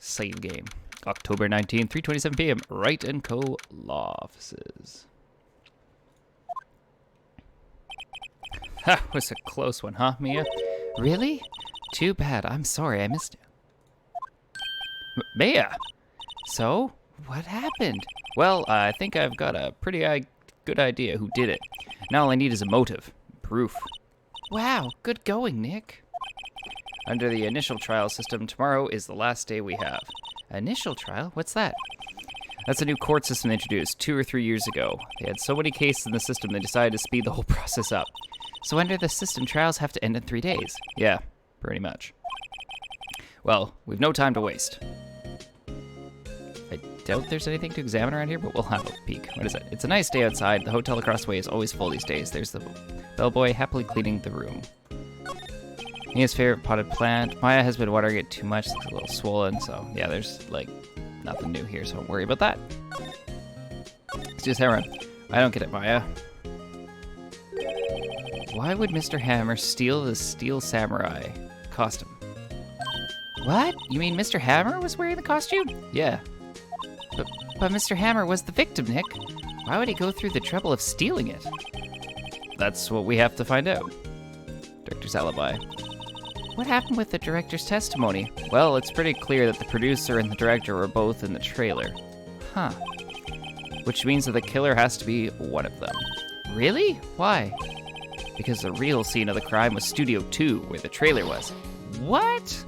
Save game. October 19th, 3:27 p.m. Wright & Co. Law Offices. Ha, was a close one, huh, Mia? Really? Too bad. I'm sorry I missed it. Mia! So, what happened? Well, I think I've got a pretty good idea who did it. Now all I need is a motive. Proof. Wow, good going, Nick. Under the initial trial system, tomorrow is the last day we have. Initial trial? What's that? That's a new court system they introduced 2 or 3 years ago. They had so many cases in the system they decided to speed the whole process up. So under the system, trials have to end in 3 days. Yeah, pretty much. Well, we've no time to waste. I doubt there's anything to examine around here, but we'll have a peek. What is it? It's a nice day outside. The hotel across the way is always full these days. There's the bellboy happily cleaning the room. Mia's favorite potted plant. Maya has been watering it too much. It's a little swollen, so yeah, there's like nothing new here, so don't worry about that. It's just Hammer. I don't get it, Maya. Why would Mr. Hammer steal the Steel Samurai costume? What? You mean Mr. Hammer was wearing the costume? Yeah. But Mr. Hammer was the victim, Nick. Why would he go through the trouble of stealing it? That's what we have to find out. Director's alibi. What happened with the director's testimony? Well, it's pretty clear that the producer and the director were both in the trailer. Huh. Which means that the killer has to be one of them. Really? Why? Because the real scene of the crime was Studio 2, where the trailer was. What?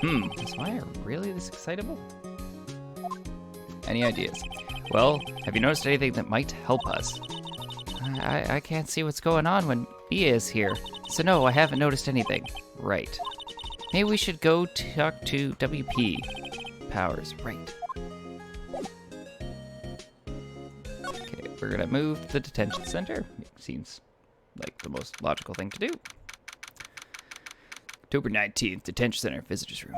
Is Maya really this excitable? Any ideas? Well, have you noticed anything that might help us? I can't see what's going on when Mia is here. So no, I haven't noticed anything. Right. Maybe we should go talk to WP. Powers, right. Okay, we're gonna move to the detention center. Seems like the most logical thing to do. October 19th, detention center, visitors room.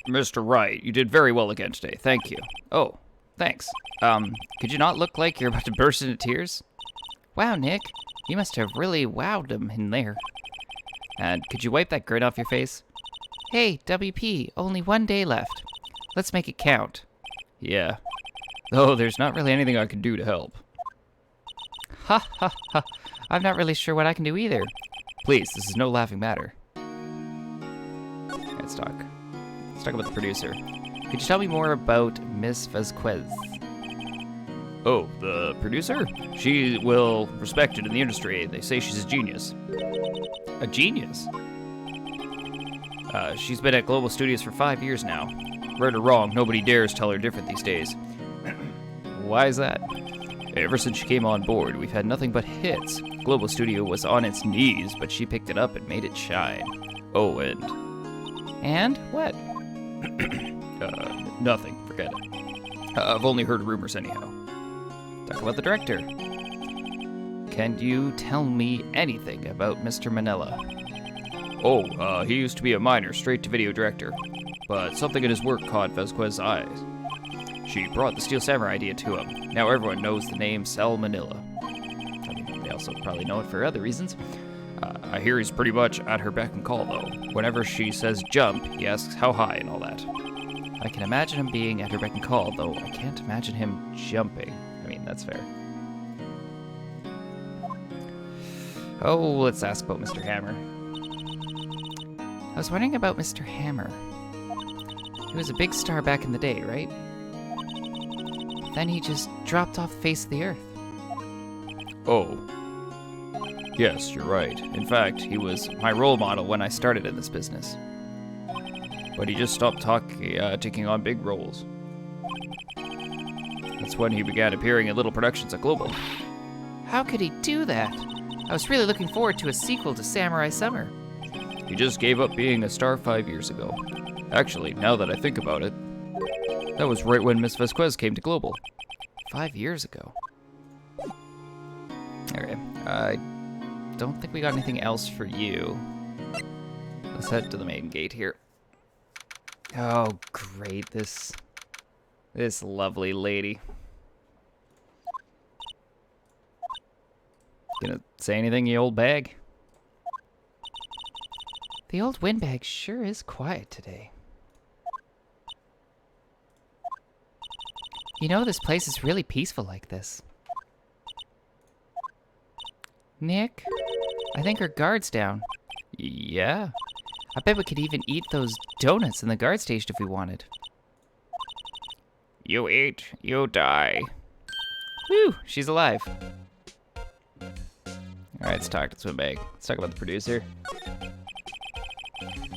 Mr. Wright, you did very well again today. Thank you. Oh, thanks. Could you not look like you're about to burst into tears? Wow, Nick. You must have really wowed him in there. And could you wipe that grin off your face? Hey, WP, only 1 day left. Let's make it count. Yeah. Though there's not really anything I can do to help. Ha ha ha. I'm not really sure what I can do either. Please, this is no laughing matter. Let's talk. Let's talk about the producer. Could you tell me more about Miss Vasquez? Oh, the producer? She, well, respected in the industry. They say she's a genius. A genius? She's been at Global Studios for 5 years now. Right or wrong, nobody dares tell her different these days. Why is that? Ever since she came on board, we've had nothing but hits. Global Studio was on its knees, but she picked it up and made it shine. Oh, and... And? What? Nothing. Forget it. I've only heard rumors anyhow. Talk about the director. Can you tell me anything about Mr. Manila? Oh, he used to be a minor straight-to-video director, but something in his work caught Vasquez's eyes. She brought the Steel Samurai idea to him. Now everyone knows the name Sal Manila. I mean, they also probably know it for other reasons. I hear he's pretty much at her beck and call, though. Whenever she says jump, he asks how high and all that. I can imagine him being at her beck and call, though I can't imagine him jumping. I mean, that's fair. Oh, let's ask about Mr. Hammer. I was wondering about Mr. Hammer. He was a big star back in the day, right? Then he just dropped off the face of the earth. Oh. Yes, you're right. In fact, he was my role model when I started in this business. But he just stopped taking on big roles. That's when he began appearing in little productions at Global. How could he do that? I was really looking forward to a sequel to Samurai Summer. He just gave up being a star 5 years ago. Actually, now that I think about it, that was right when Miss Vasquez came to Global. 5 years ago. Okay, I don't think we got anything else for you. Let's head to the main gate here. Oh, great, this lovely lady. Gonna say anything, you old bag? The old windbag sure is quiet today. You know, this place is really peaceful like this. Nick, I think our guard's down. Yeah. I bet we could even eat those donuts in the guard station if we wanted. You eat, you die. Whew, she's alive. Alright, let's talk to Swimbag. Let's talk about the producer.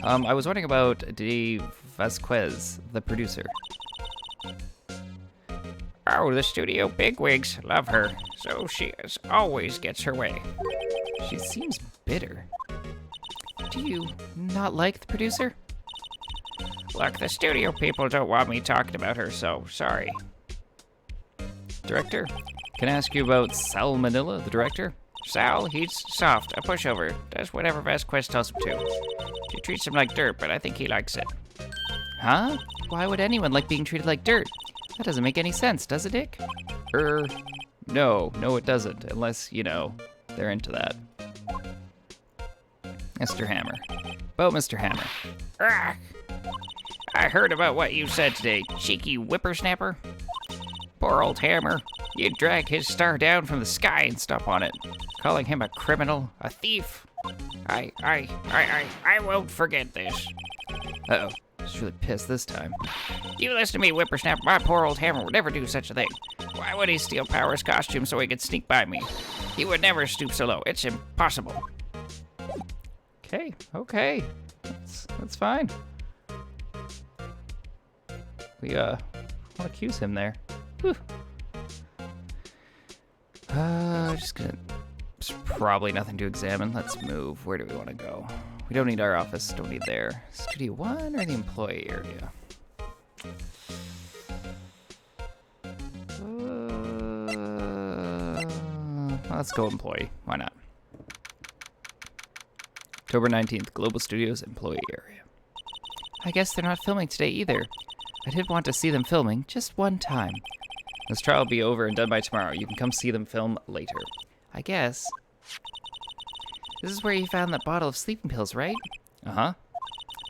I was wondering about Dave Vasquez, the producer. Oh, the studio bigwigs love her, so she always gets her way. She seems bitter. Do you not like the producer? Look, the studio people don't want me talking about her, so sorry. Director, can I ask you about Sal Manila, the director? Sal, he's soft, a pushover, does whatever Vasquez tells him to. She treats him like dirt, but I think he likes it. Huh? Why would anyone like being treated like dirt? That doesn't make any sense, does it, Dick? No, it doesn't, unless, you know, they're into that. Mr. Hammer. About Mr. Hammer. Ugh. I heard about what you said today, cheeky whippersnapper. Poor old Hammer. You'd drag his star down from the sky and stomp on it, calling him a criminal, a thief. I won't forget this. Uh-oh. She's really pissed this time. You listen to me, whippersnapper. My poor old Hammer would never do such a thing. Why would he steal Power's costume so he could sneak by me? He would never stoop so low. It's impossible. Okay. That's fine. We, won't accuse him there. Whew. Just gonna... There's probably nothing to examine. Let's move. Where do we want to go? We don't need our office. Don't need there. Studio 1 or the employee area? Let's go employee. Why not? October 19th, Global Studios employee area. I guess they're not filming today either. I did want to see them filming just one time. This trial will be over and done by tomorrow. You can come see them film later. I guess. This is where you found that bottle of sleeping pills, right? Uh-huh.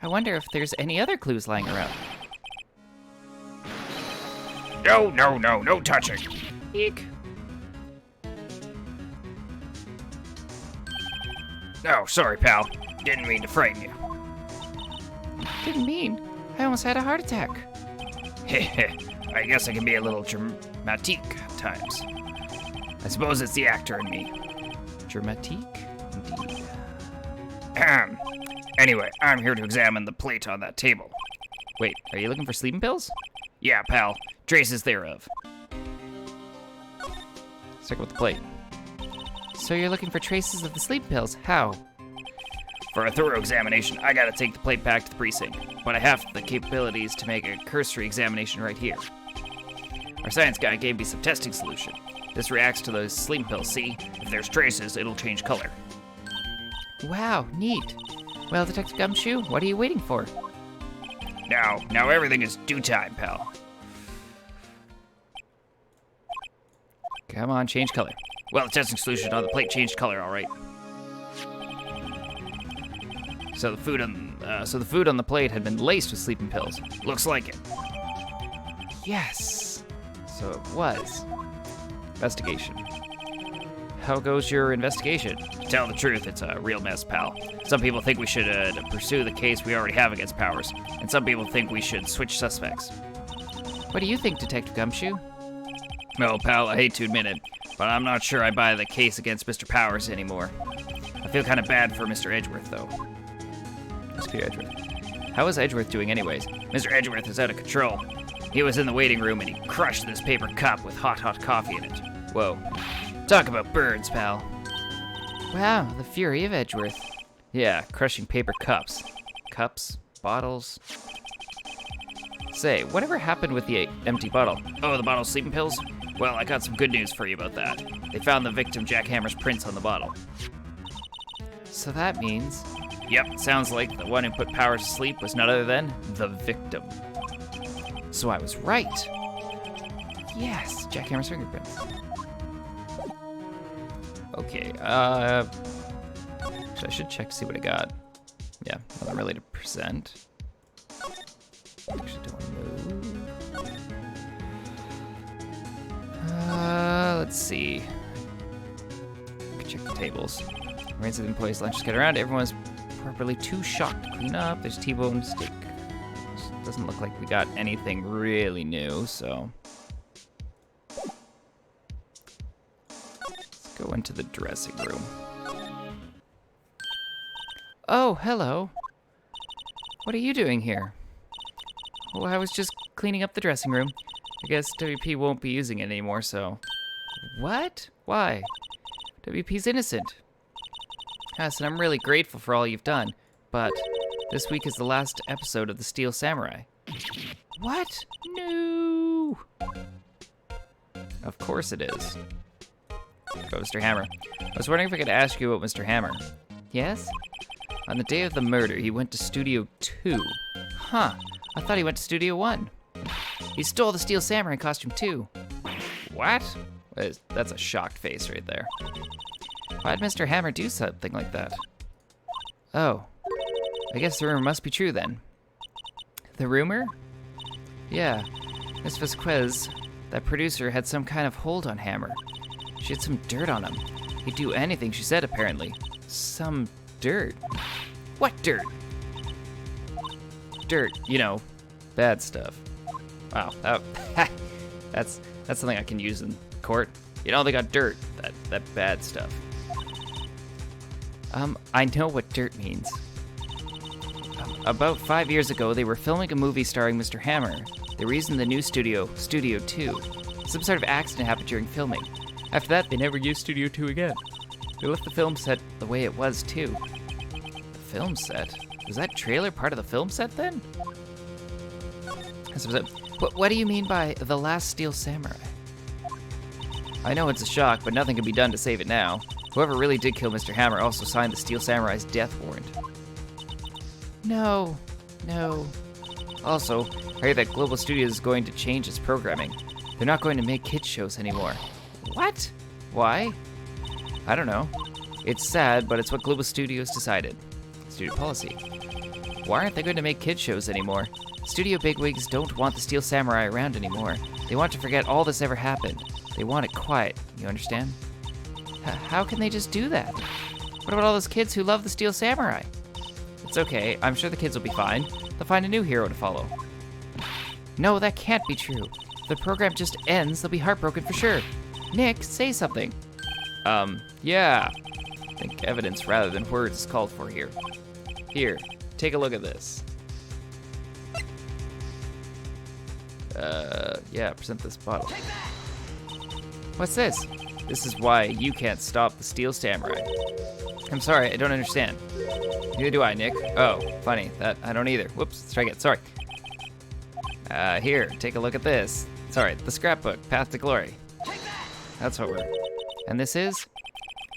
I wonder if there's any other clues lying around. No touching. Eek. Oh, sorry, pal. Didn't mean to frighten you. Didn't mean? I almost had a heart attack. Heh. I guess I can be a little dramatique at times. I suppose it's the actor in me. Dramatique? Indeed. Anyway, I'm here to examine the plate on that table. Wait, are you looking for sleeping pills? Yeah, pal. Traces thereof. Let's check out the plate. So you're looking for traces of the sleeping pills? How? For a thorough examination, I gotta take the plate back to the precinct, but I have the capabilities to make a cursory examination right here. Our science guy gave me some testing solution. This reacts to those sleeping pills, see? If there's traces, it'll change color. Wow, neat. Well, Detective Gumshoe, what are you waiting for? Now everything is due time, pal. Come on, change color. Well, the testing solution on the plate changed color, all right. So the food on the plate had been laced with sleeping pills. Looks like it. Yes. So it was. Investigation. How goes your investigation? To tell the truth, it's a real mess, pal. Some people think we should pursue the case we already have against Powers, and some people think we should switch suspects. What do you think, Detective Gumshoe? Well, pal, I hate to admit it, but I'm not sure I buy the case against Mr. Powers anymore. I feel kind of bad for Mr. Edgeworth, though. Mr. Edgeworth. How is Edgeworth doing anyways? Mr. Edgeworth is out of control. He was in the waiting room and he crushed this paper cup with hot coffee in it. Whoa. Talk about birds, pal. Wow, the fury of Edgeworth. Yeah, crushing paper cups. Cups, bottles. Say, whatever happened with the empty bottle? Oh, the bottle of sleeping pills? Well, I got some good news for you about that. They found the victim Jack Hammer's prints on the bottle. So that means... Yep, sounds like the one who put Powers to sleep was none other than the victim. So I was right. Yes, Jack Hammer's fingerprints. Okay, so I should check to see what I got. Yeah, nothing really to present. Actually, don't move. Let's see. Check the tables. Remains of the employees' lunches get around. Everyone's properly too shocked to clean up. There's T-bone steak. Doesn't look like we got anything really new, so let's go into the dressing room. Oh, hello. What are you doing here? Well, I was just cleaning up the dressing room. I guess WP won't be using it anymore, so... What? Why? WP's innocent. Yes, and I'm really grateful for all you've done, but this week is the last episode of the Steel Samurai. What? No! Of course it is. Go, Mr. Hammer. I was wondering if I could ask you about Mr. Hammer. Yes? On the day of the murder, he went to Studio 2. Huh. I thought he went to Studio 1. He stole the Steel Samurai costume, too. What? That's a shocked face right there. Why'd Mr. Hammer do something like that? Oh. I guess the rumor must be true, then. The rumor? Yeah. Miss Vasquez, that producer, had some kind of hold on Hammer. She had some dirt on him. He'd do anything she said, apparently. Some dirt. What dirt? Dirt, you know, bad stuff. Wow, that's something I can use in court. You know, they got dirt, that bad stuff. I know what dirt means. About 5 years ago, they were filming a movie starring Mr. Hammer. They were using the new studio, Studio 2. Some sort of accident happened during filming. After that, they never used Studio 2 again. They left the film set the way it was, too. The film set? Was that trailer part of the film set, then? What do you mean by The Last Steel Samurai? I know it's a shock, but nothing can be done to save it now. Whoever really did kill Mr. Hammer also signed the Steel Samurai's death warrant. No. Also, I heard that Global Studios is going to change its programming. They're not going to make kids shows anymore. What? Why? I don't know. It's sad, but it's what Global Studios decided. Studio policy. Why aren't they going to make kids shows anymore? Studio bigwigs don't want the Steel Samurai around anymore. They want to forget all this ever happened. They want it quiet, you understand? How can they just do that? What about all those kids who love the Steel Samurai? It's okay, I'm sure the kids will be fine. They'll find a new hero to follow. No, that can't be true. If the program just ends, they'll be heartbroken for sure. Nick, say something. Yeah. I think evidence rather than words is called for here. Here, take a look at this. Yeah, present this bottle. What's this? This is why you can't stop the Steel Samurai. I'm sorry, I don't understand. Neither do I, Nick. Oh, funny, that I don't either. Whoops, let's try again, sorry. Here, take a look at this. Sorry, the scrapbook, Path to Glory. That's what we're... And this is?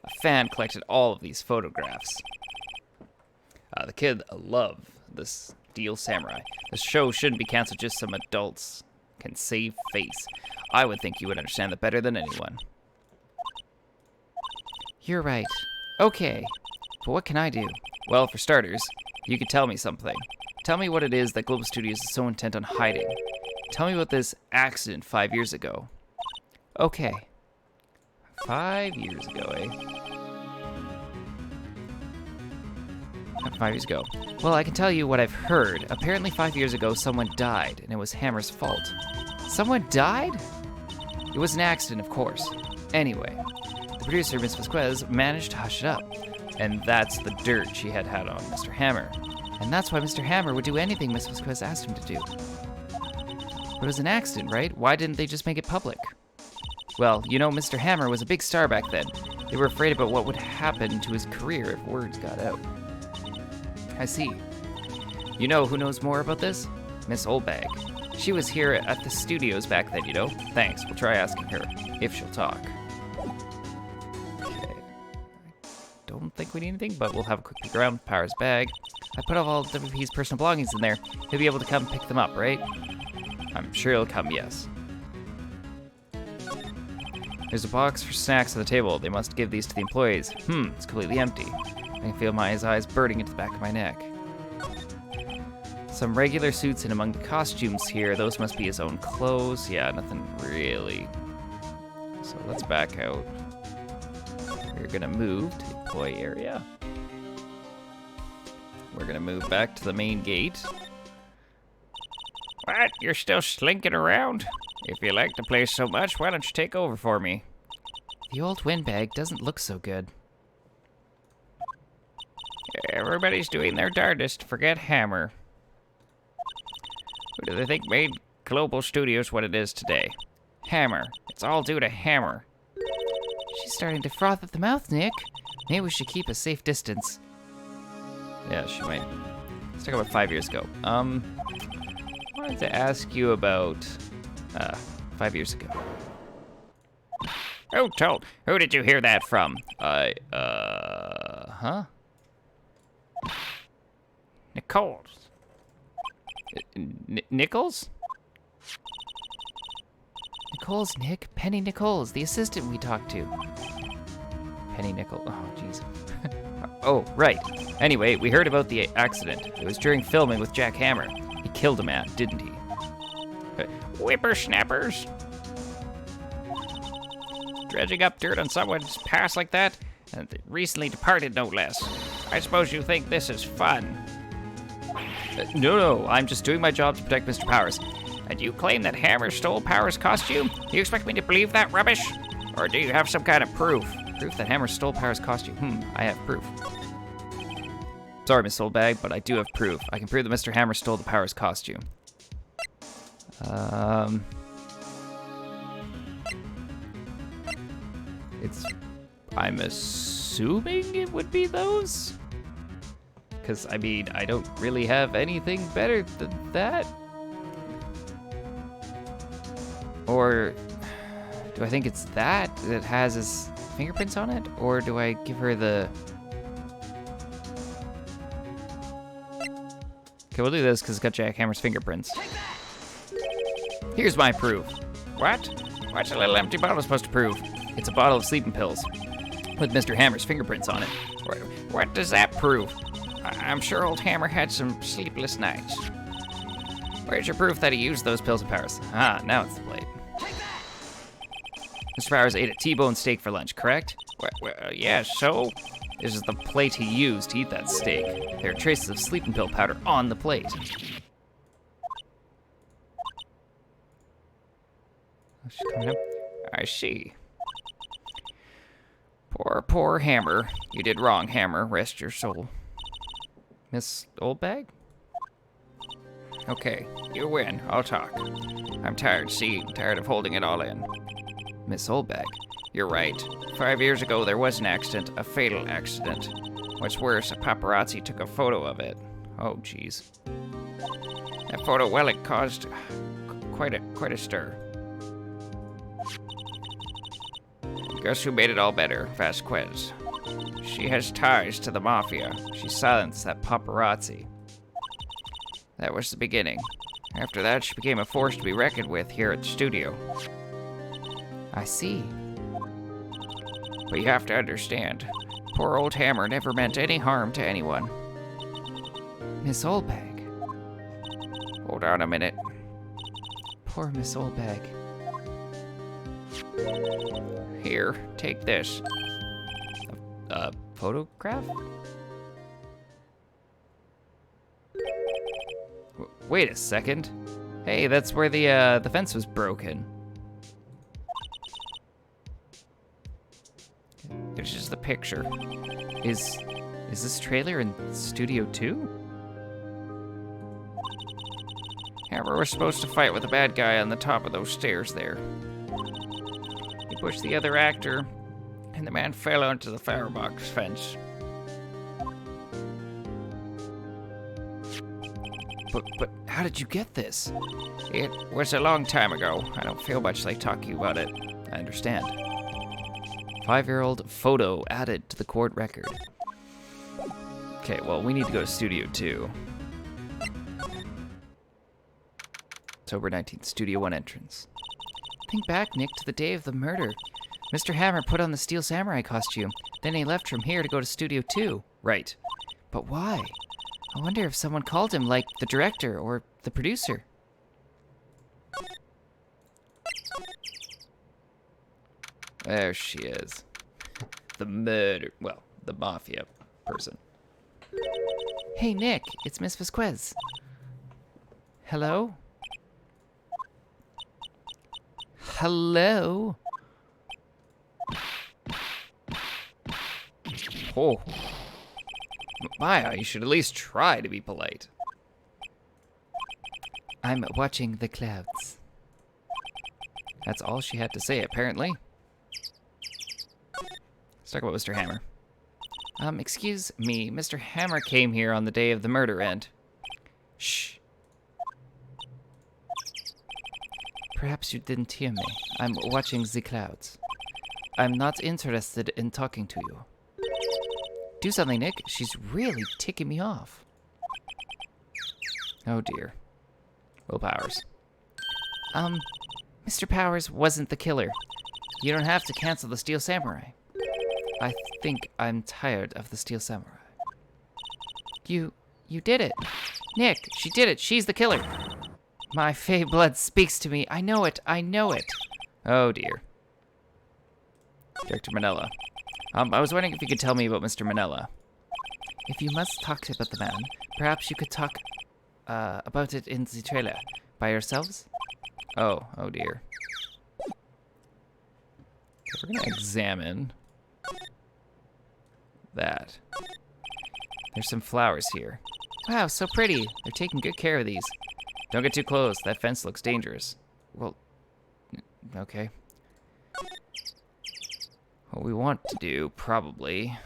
A fan collected all of these photographs. The kid loved the Steel Samurai. The show shouldn't be canceled just some adults can save face. I would think you would understand that better than anyone. You're right. Okay. But what can I do? Well, for starters, you could tell me something. Tell me what it is that Global Studios is so intent on hiding. Tell me about this accident 5 years ago. Okay. 5 years ago, eh? 5 years ago. Well, I can tell you what I've heard. Apparently 5 years ago, someone died, and it was Hammer's fault. Someone died? It was an accident, of course. Anyway, the producer, Miss Vasquez, managed to hush it up. And that's the dirt she had on Mr. Hammer. And that's why Mr. Hammer would do anything Miss Vasquez asked him to do. But it was an accident, right? Why didn't they just make it public? Well, you know, Mr. Hammer was a big star back then. They were afraid about what would happen to his career if words got out. I see. You know who knows more about this? Miss Oldbag. She was here at the studios back then, you know? Thanks, we'll try asking her, if she'll talk. Okay. Don't think we need anything, but we'll have a quick peek around. Power's bag. I put all WP's personal belongings in there. He'll be able to come pick them up, right? I'm sure he'll come, yes. There's a box for snacks on the table. They must give these to the employees. It's completely empty. I can feel my eyes burning into the back of my neck. Some regular suits and among the costumes here, those must be his own clothes. Yeah, nothing really. So let's back out. We're gonna move to the employee area. We're gonna move back to the main gate. What? You're still slinking around? If you like the place so much, why don't you take over for me? The old windbag doesn't look so good. Everybody's doing their darndest to forget Hammer. Who do they think made Global Studios what it is today? Hammer. It's all due to Hammer. She's starting to froth at the mouth, Nick. Maybe we should keep a safe distance. Yeah, she might. Let's talk about 5 years ago. I wanted to ask you about 5 years ago. Who did you hear that from? Huh? Nichols. Nichols? Nichols, Nick. Penny Nichols, the assistant we talked to. Penny Nichols. Oh, jeez. Oh, right. Anyway, we heard about the accident. It was during filming with Jack Hammer. He killed a man, didn't he? Whippersnappers! Dredging up dirt on someone's past like that? And recently departed, no less. I suppose you think this is fun. No, I'm just doing my job to protect Mr. Powers. And you claim that Hammer stole Powers' costume? Do you expect me to believe that rubbish? Or do you have some kind of proof? Proof that Hammer stole Powers' costume? I have proof. Sorry, Miss Oldbag, but I do have proof. I can prove that Mr. Hammer stole the Powers' costume. I'm assuming it would be those? Because, I mean, I don't really have anything better than that. Or do I think it's that has his fingerprints on it? Or do I give her the... Okay, we'll do this because it's got Jack Hammer's fingerprints. Here's my proof. What? What's a little empty bottle supposed to prove? It's a bottle of sleeping pills with Mr. Hammer's fingerprints on it. What does that prove? I'm sure old Hammer had some sleepless nights. Where's your proof that he used those pills of Powers? Ah, now it's the plate. Mr. Powers ate a T-bone steak for lunch, correct? Well, yeah, so? This is the plate he used to eat that steak. There are traces of sleeping pill powder on the plate. Oh, she's coming up. I see. Poor Hammer. You did wrong, Hammer. Rest your soul. Miss Oldbag? Okay, you win. I'll talk. I'm tired of holding it all in. Miss Oldbag, you're right. 5 years ago, there was an accident, a fatal accident. What's worse, a paparazzi took a photo of it. Oh, jeez. That photo, well, it caused quite a stir. Guess who made it all better? Vasquez. She has ties to the mafia. She silenced that paparazzi. That was the beginning. After that, she became a force to be reckoned with here at the studio. I see. But you have to understand, poor old Hammer never meant any harm to anyone. Miss Oldbag. Hold on a minute. Poor Miss Oldbag. Here, take this. A photograph? Wait a second. Hey, that's where the fence was broken. There's just the picture. Is this trailer in Studio 2? Hammer was supposed to fight with a bad guy on the top of those stairs there. He pushed the other actor, and the man fell onto the firebox fence. But how did you get this? It was a long time ago. I don't feel much like talking about it. I understand. 5-year-old photo added to the court record. Okay, well, we need to go to Studio 2. October 19th, Studio 1 entrance. Think back, Nick, to the day of the murder. Mr. Hammer put on the Steel Samurai costume. Then he left from here to go to Studio 2. Right. But why? I wonder if someone called him, like the director or the producer. There she is. The mafia person. Hey, Nick, it's Miss Vasquez. Hello? Hello? Oh. Maya, you should at least try to be polite. I'm watching the clouds. That's all she had to say, apparently. Let's talk about Mr. Hammer. Excuse me, Mr. Hammer came here on the day of the murder and... Shh. Perhaps you didn't hear me. I'm watching the clouds. I'm not interested in talking to you. Do something, Nick. She's really ticking me off. Oh dear. Will Powers. Mr. Powers wasn't the killer. You don't have to cancel the Steel Samurai. I think I'm tired of the Steel Samurai. You did it. Nick, she did it. She's the killer. My fey blood speaks to me. I know it. I know it. Oh dear. Director Manella. I was wondering if you could tell me about Mr. Manella. If you must talk about the man, perhaps you could talk about it in the trailer by yourselves? Oh dear. We're gonna examine that. There's some flowers here. Wow, so pretty. They're taking good care of these. Don't get too close. That fence looks dangerous. Well, okay. What we want to do, probably...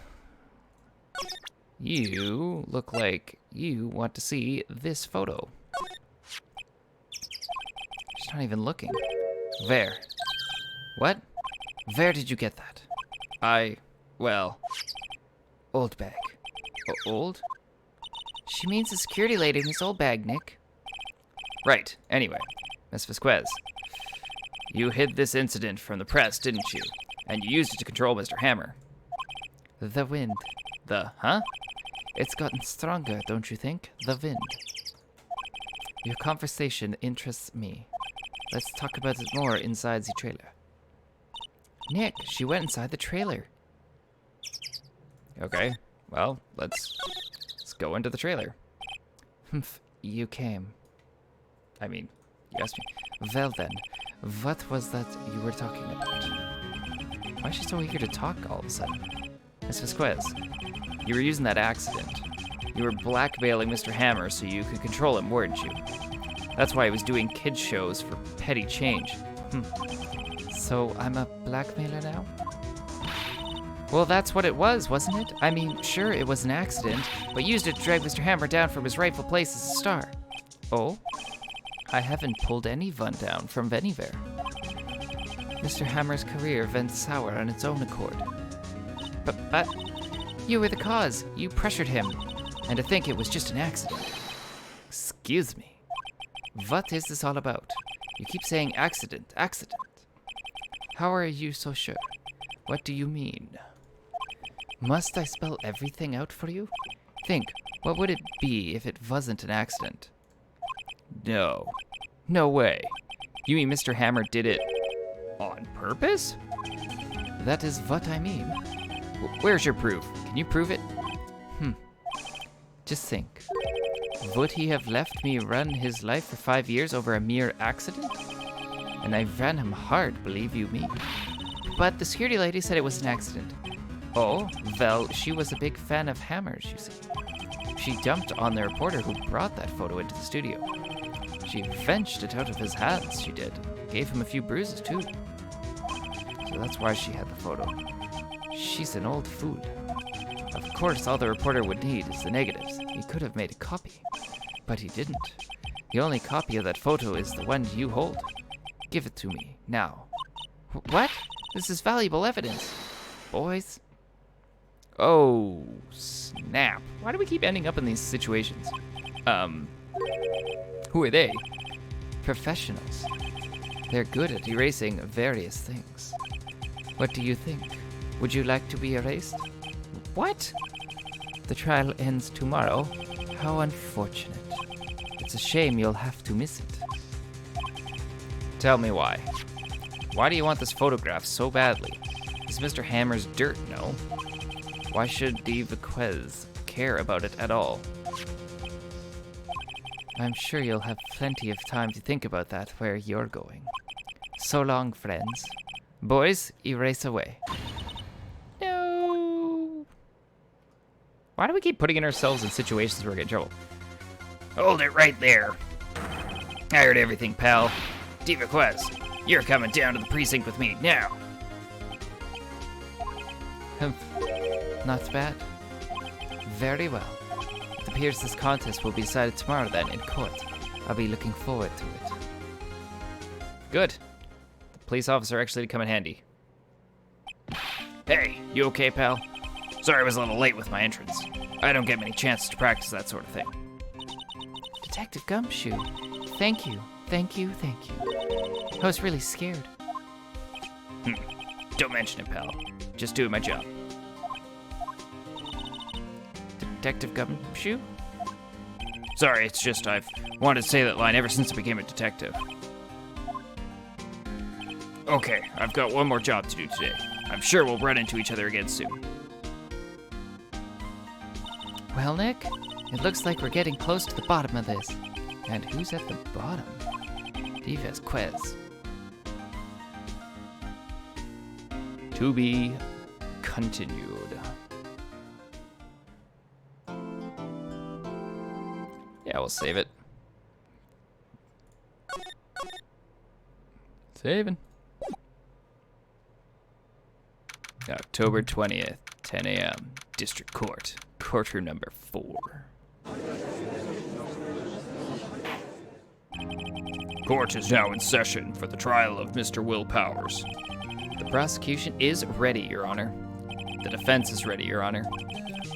You look like you want to see this photo. She's not even looking. Where? What? Where did you get that? Well... Old bag. Old? She means the security lady in this old bag, Nick. Right. Anyway, Miss Vasquez. You hid this incident from the press, didn't you? And you used it to control Mr. Hammer. The wind. Huh? It's gotten stronger, don't you think? The wind. Your conversation interests me. Let's talk about it more inside the trailer. Nick, she went inside the trailer. Okay, well, let's go into the trailer. Humph, you came. I mean, you asked me. Well then, what was that you were talking about? Why is she so eager to talk all of a sudden? Miss Vasquez, you were using that accident. You were blackmailing Mr. Hammer so you could control him, weren't you? That's why he was doing kids shows for petty change. So I'm a blackmailer now? Well, that's what it was, wasn't it? I mean, sure, it was an accident, but you used it to drag Mr. Hammer down from his rightful place as a star. Oh? I haven't pulled anyone down from anywhere. Mr. Hammer's career went sour on its own accord. But you were the cause. You pressured him. And to think it was just an accident. Excuse me. What is this all about? You keep saying accident, accident. How are you so sure? What do you mean? Must I spell everything out for you? Think, what would it be if it wasn't an accident? No. No way. You mean Mr. Hammer did it on purpose? That is what I mean. Where's your proof? Can you prove it? Just think. Would he have left me run his life for 5 years over a mere accident? And I ran him hard, believe you me. But the security lady said it was an accident. Oh, well, she was a big fan of Hammer's, you see. She jumped on the reporter who brought that photo into the studio. She wrenched it out of his hands, she did. Gave him a few bruises, too. So that's why she had the photo. She's an old fool. Of course, all the reporter would need is the negatives. He could have made a copy, but he didn't. The only copy of that photo is the one you hold. Give it to me, now. What? This is valuable evidence. Boys. Oh, snap. Why do we keep ending up in these situations? Who are they? Professionals. They're good at erasing various things. What do you think? Would you like to be erased? What? The trial ends tomorrow. How unfortunate. It's a shame you'll have to miss it. Tell me why. Why do you want this photograph so badly? Is Mr. Hammer's dirt, no? Why should the Vequez care about it at all? I'm sure you'll have plenty of time to think about that where you're going. So long, friends. Boys, erase away. No. Why do we keep putting ourselves in situations where we get in trouble? Hold it right there. I heard everything, pal. Vequez, you're coming down to the precinct with me now. Not bad. Very well. It appears this contest will be decided tomorrow then in court. I'll be looking forward to it. Good. The police officer actually did come in handy. Hey, you okay, pal? Sorry I was a little late with my entrance. I don't get many chances to practice that sort of thing. Detective Gumshoe, thank you. Thank you, thank you. I was really scared. Don't mention it, pal. Just doing my job. Detective Gumshoe? Sorry, it's just I've wanted to say that line ever since I became a detective. Okay, I've got one more job to do today. I'm sure we'll run into each other again soon. Well, Nick, it looks like we're getting close to the bottom of this. And who's at the bottom? Vequez. To be continued. Yeah, we'll save it. Saving. October 20th, 10 a.m. District Court. Courtroom number 4. Court is now in session for the trial of Mr. Will Powers. The prosecution is ready, Your Honor. The defense is ready, Your Honor.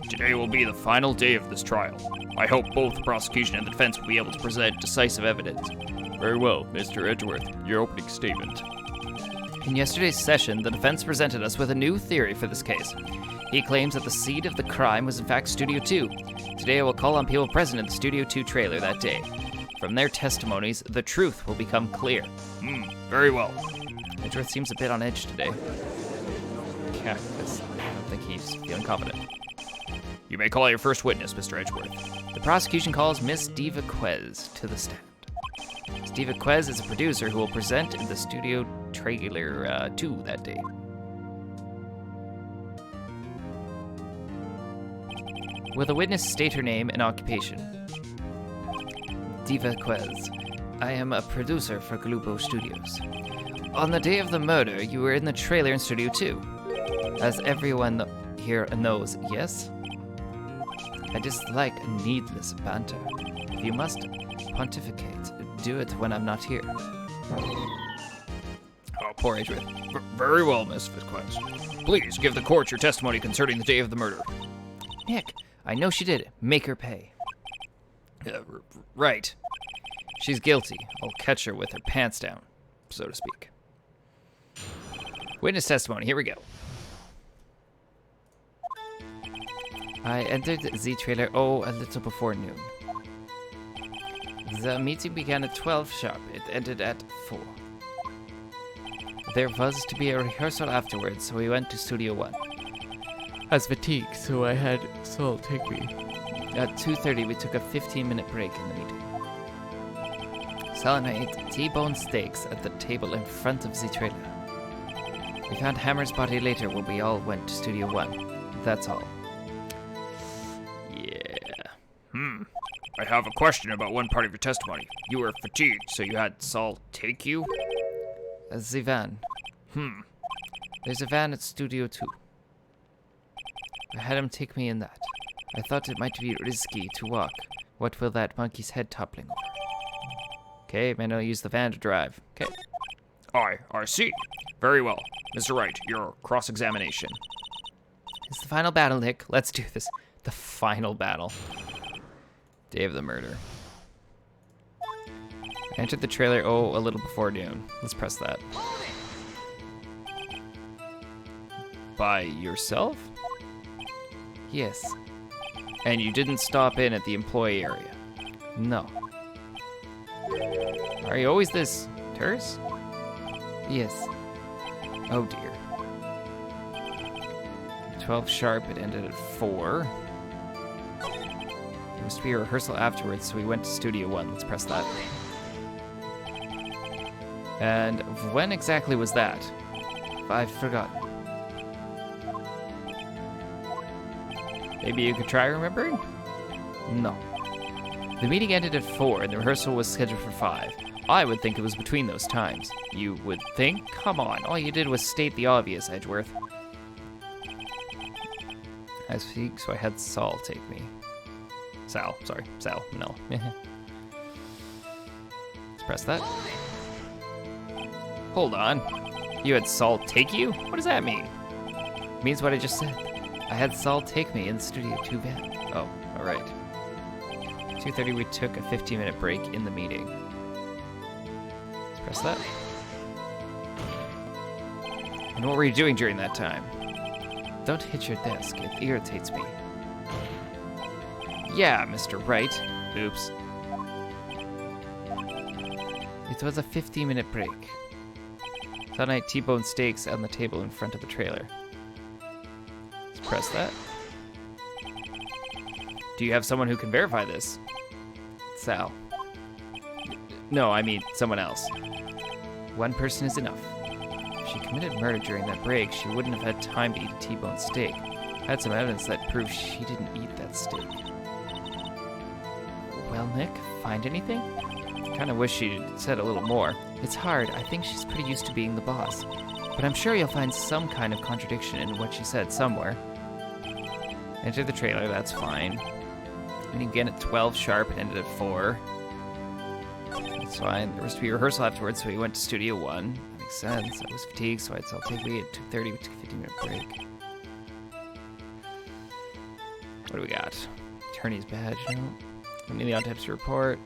Today will be the final day of this trial. I hope both the prosecution and the defense will be able to present decisive evidence. Very well, Mr. Edgeworth, your opening statement. In yesterday's session, the defense presented us with a new theory for this case. He claims that the seed of the crime was in fact Studio 2. Today I will call on people present in the Studio 2 trailer that day. From their testimonies, the truth will become clear. Very well. Edgeworth seems a bit on edge today. Yeah, because I don't think he's feeling confident. You may call your first witness, Mr. Edgeworth. The prosecution calls Miss Vequez to the stand. Miss Vequez is a producer who will present in the Studio trailer 2 that day. Will the witness state her name and occupation? Vequez. I am a producer for Glubo Studios. On the day of the murder, you were in the trailer in Studio 2. As everyone here knows, yes? I dislike needless banter. If you must pontificate, do it when I'm not here. Oh, poor Adrian. Very well, Miss Vequez. Please give the court your testimony concerning the day of the murder. Nick, I know she did it. Make her pay. Right. She's guilty. I'll catch her with her pants down, so to speak. Witness testimony. Here we go. I entered the trailer, a little before noon. The meeting began at 12 sharp. It ended at 4. There was to be a rehearsal afterwards, so we went to Studio 1. I was fatigued, so I had Saul take me. At 2:30, we took a 15-minute break in the meeting. Saul and I ate T-bone steaks at the table in front of the trailer. We found Hammer's body later when we all went to Studio 1. That's all. Yeah. I have a question about one part of your testimony. You were fatigued, so you had Saul take you? The van. There's a van at Studio 2. I had him take me in that. I thought it might be risky to walk. What will that monkey's head toppling over? Okay, man, I'll use the van to drive. Okay. I see. Very well. Mr. Wright, your cross-examination. It's the final battle, Nick. Let's do this. The final battle. Day of the murder. I entered the trailer, a little before noon. Let's press that. By yourself? Yes. And you didn't stop in at the employee area? No. Are you always this terse? Yes. Oh dear. 12 sharp, it ended at 4. There was to be a rehearsal afterwards, so we went to Studio 1. Let's press that. And when exactly was that? I've forgotten. Maybe you could try remembering? No. The meeting ended at 4, and the rehearsal was scheduled for 5. I would think it was between those times. You would think? Come on, all you did was state the obvious, Edgeworth. I speak, so I had Saul take me. Sal, no. Let's press that. Hold on. You had Saul take you? What does that mean? It means what I just said. I had Saul take me in the studio, too bad. Oh, alright. 2:30, we took a 15-minute break in the meeting. Let's press that. And what were you doing during that time? Don't hit your desk, it irritates me. Yeah, Mr. Wright. Oops. It was a 15-minute break. Thought I had T-bone steaks on the table in front of the trailer. Let's press that. Do you have someone who can verify this? Sal. No, I mean someone else. One person is enough. If she committed murder during that break, she wouldn't have had time to eat a T-bone steak. I had some evidence that proves she didn't eat that steak. Well, Nick, find anything? Kinda wish she'd said a little more. It's hard. I think she's pretty used to being the boss. But I'm sure you'll find some kind of contradiction in what she said somewhere. Enter the trailer, that's fine. And again at 12 sharp, it ended at 4. That's fine. There was to be a rehearsal afterwards, so we went to Studio 1. That makes sense. I was fatigued, so I'd take me at 2:30, we took a 15-minute break. What do we got? Attorney's badge, no. We need the autopsy report.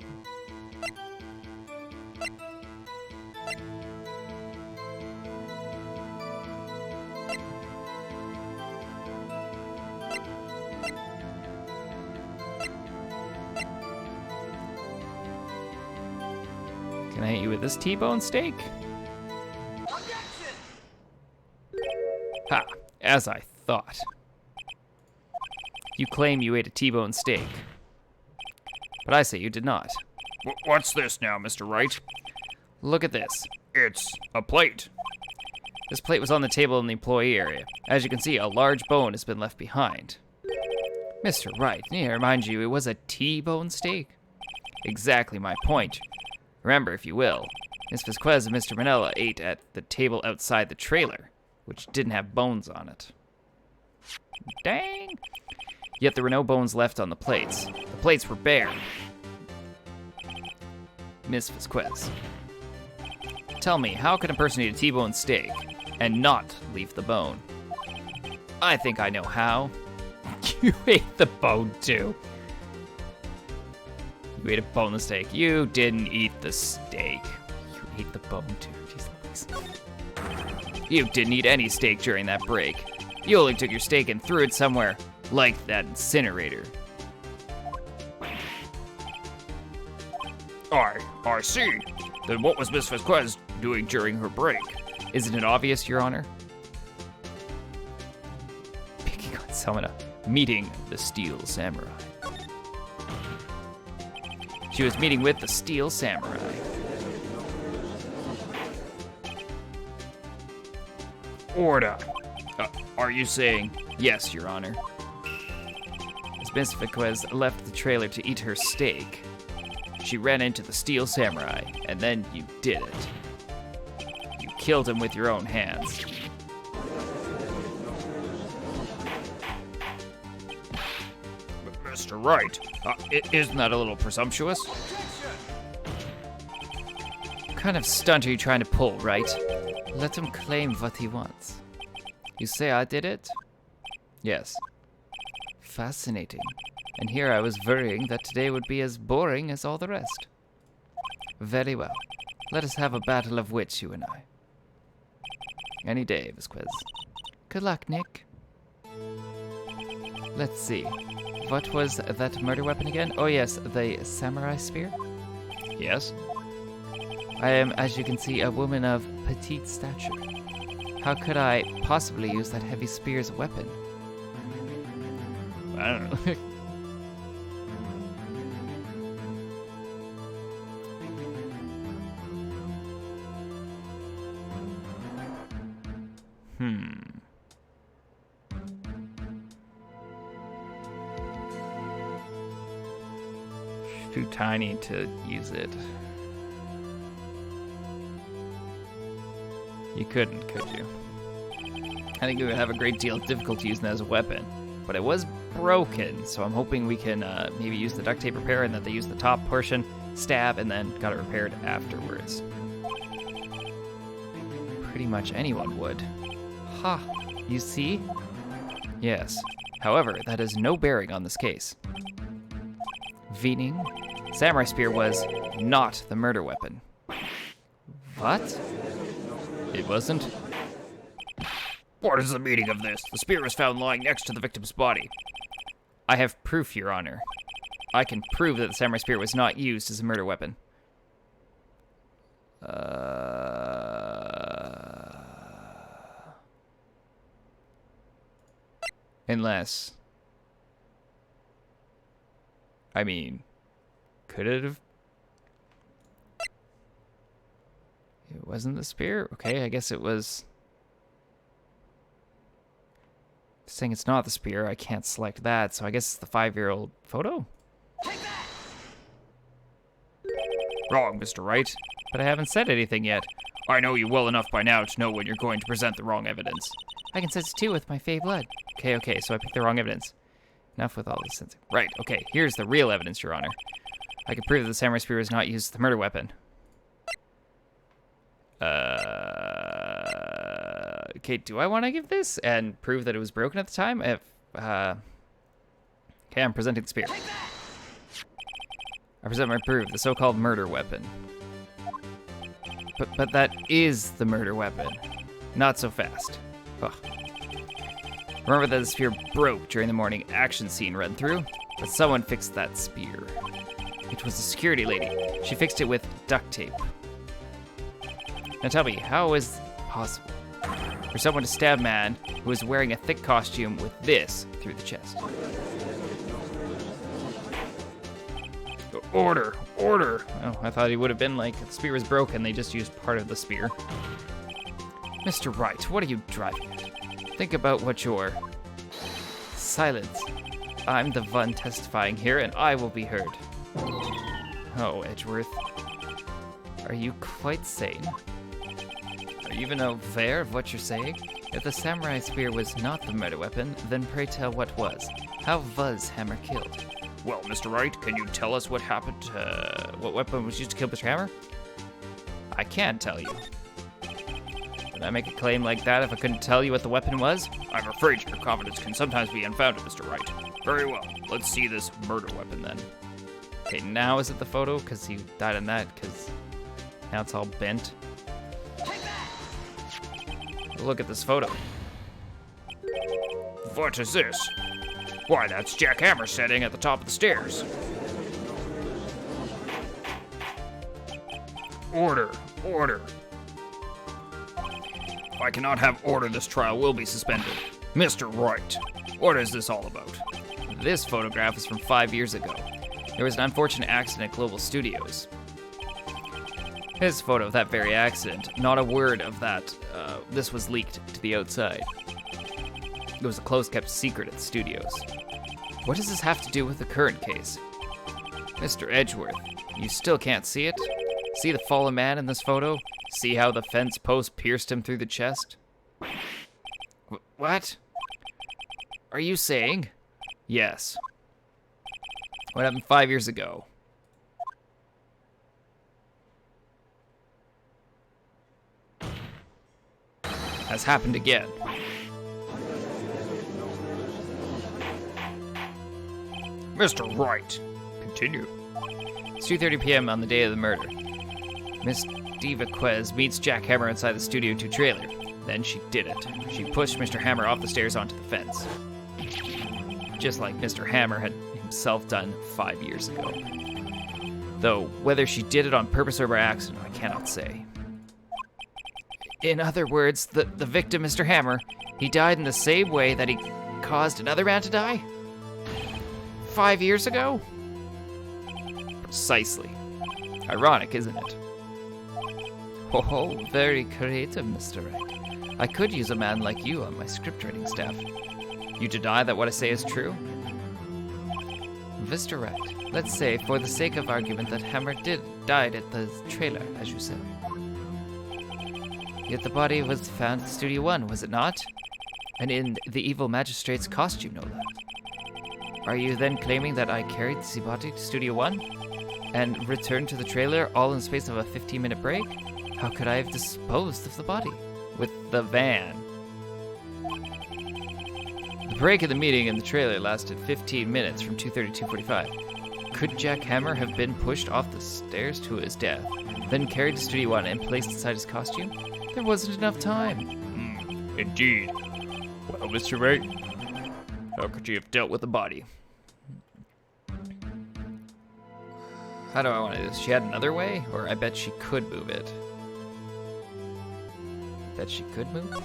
Can I hit you with this T-bone steak? Ha! As I thought. You claim you ate a T-bone steak. But I say you did not. What's this now, Mr. Wright? Look at this. It's a plate. This plate was on the table in the employee area. As you can see, a large bone has been left behind. Mr. Wright, may I remind you, it was a T-bone steak. Exactly my point. Remember, if you will, Miss Vasquez and Mr. Manella ate at the table outside the trailer, which didn't have bones on it. Dang! Yet there were no bones left on the plates. The plates were bare. Miss Vasquez, tell me, how can a person eat a T-bone steak and not leave the bone? I think I know how. You ate the bone too. You ate a boneless steak. You didn't eat the steak. You ate the bone too. Jeez Louise. You didn't eat any steak during that break. You only took your steak and threw it somewhere, like that incinerator. I see. Then what was Miss Vasquez doing during her break? Isn't it obvious, Your Honor? Picking on someone, meeting the Steel Samurai. She was meeting with the Steel Samurai. Order. Are you saying yes, Your Honor? As Miss Vasquez left the trailer to eat her steak, she ran into the Steel Samurai, and then you did it. You killed him with your own hands. Mr. Wright, isn't that a little presumptuous? What kind of stunt are you trying to pull, Wright? Let him claim what he wants. You say I did it? Yes. Fascinating. And here I was worrying that today would be as boring as all the rest. Very well. Let us have a battle of wits, you and I. Any day, Vasquez. Good luck, Nick. Let's see. what was that murder weapon again? Oh yes, the samurai spear. Yes? I am, as you can see, a woman of petite stature. How could I possibly use that heavy spear as a weapon? I don't know. Too tiny to use it. You couldn't, could you? I think it would have a great deal of difficulty using that as a weapon. But it was broken, so I'm hoping we can maybe use the duct tape repair and that they use the top portion, stab, and then got it repaired afterwards. Pretty much anyone would. Ha! You see? Yes. However, that has no bearing on this case. Meaning, samurai spear was not the murder weapon. What? It wasn't? What is the meaning of this? The spear was found lying next to the victim's body. I have proof, Your Honor. I can prove that the samurai spear was not used as a murder weapon. Unless... I mean, could it have? It wasn't the spear? Okay, I guess it was. Saying it's not the spear, I can't select that, so I guess it's the 5-year-old photo? Wrong, Mr. Wright. But I haven't said anything yet. I know you well enough by now to know when you're going to present the wrong evidence. I can sense it too with my fey blood. Okay, so I picked the wrong evidence. Enough with all this sensing. Right, okay, here's the real evidence, Your Honor. I can prove that the samurai spear was not used as the murder weapon. Okay, do I want to give this and prove that it was broken at the time? Okay, I'm presenting the spear. I present my proof, the so-called murder weapon. But that is the murder weapon. Not so fast. Ugh. Remember that the spear broke during the morning action scene run through? But someone fixed that spear. It was a security lady. She fixed it with duct tape. Now tell me, how is it possible for someone to stab a man who is wearing a thick costume with this through the chest? Order! Oh, I thought he would have been like, the spear was broken, they just used part of the spear. Mr. Wright, what are you driving at? Think about what you're... Silence. I'm the one testifying here, and I will be heard. Oh, Edgeworth. Are you quite sane? Are you even aware of what you're saying? If the samurai spear was not the murder weapon, then pray tell what was. How was Hammer killed? Well, Mr. Wright, can you tell us what happened? What weapon was used to kill Mr. Hammer? I can't tell you. Would I make a claim like that if I couldn't tell you what the weapon was? I'm afraid your confidence can sometimes be unfounded, Mr. Wright. Very well, let's see this murder weapon then. Okay, now is it the photo? Because he died on that, because now it's all bent. Look at this photo. What is this? Why, that's Jack Hammer sitting at the top of the stairs. Order. If I cannot have order, this trial will be suspended. Mr. Wright, what is this all about? This photograph is from 5 years ago. There was an unfortunate accident at Global Studios. Here's a photo of that very accident. Not a word of that. This was leaked to the outside. It was a close-kept secret at the studios. What does this have to do with the current case? Mr. Edgeworth, you still can't see it? See the fallen man in this photo? See how the fence post pierced him through the chest? What? Are you saying? Yes. What happened 5 years ago? Has happened again. Mr. Wright, continue. It's 2:30 p.m. on the day of the murder. Miss Diva Quez meets Jack Hammer inside the Studio 2 trailer. Then she did it. She pushed Mr. Hammer off the stairs onto the fence. just like Mr. Hammer had himself done 5 years ago. Though whether she did it on purpose or by accident, I cannot say. In other words, the victim, Mr. Hammer, he died in the same way that he caused another man to die? 5 years ago? Precisely. Ironic, isn't it? Oh, very creative, Mr. Wright. I could use a man like you on my script writing staff. You deny that what I say is true? Mr. Wright, let's say, for the sake of argument, that Hammer died at the trailer, as you said. Yet the body was found at Studio One, was it not? And in the evil magistrate's costume, no less. Are you then claiming that I carried the body to Studio One and returned to the trailer all in the space of a 15-minute break? How could I have disposed of the body? With the van. The break in the meeting in the trailer lasted 15 minutes from 2:30 to 2:45. Could Jack Hammer have been pushed off the stairs to his death, then carried to Studio One and placed inside his costume? There wasn't enough time. Indeed. Well, Mr. Wright, how could you have dealt with the body? How do I want to do this? She had another way? Or I bet she could move it. Bet she could move?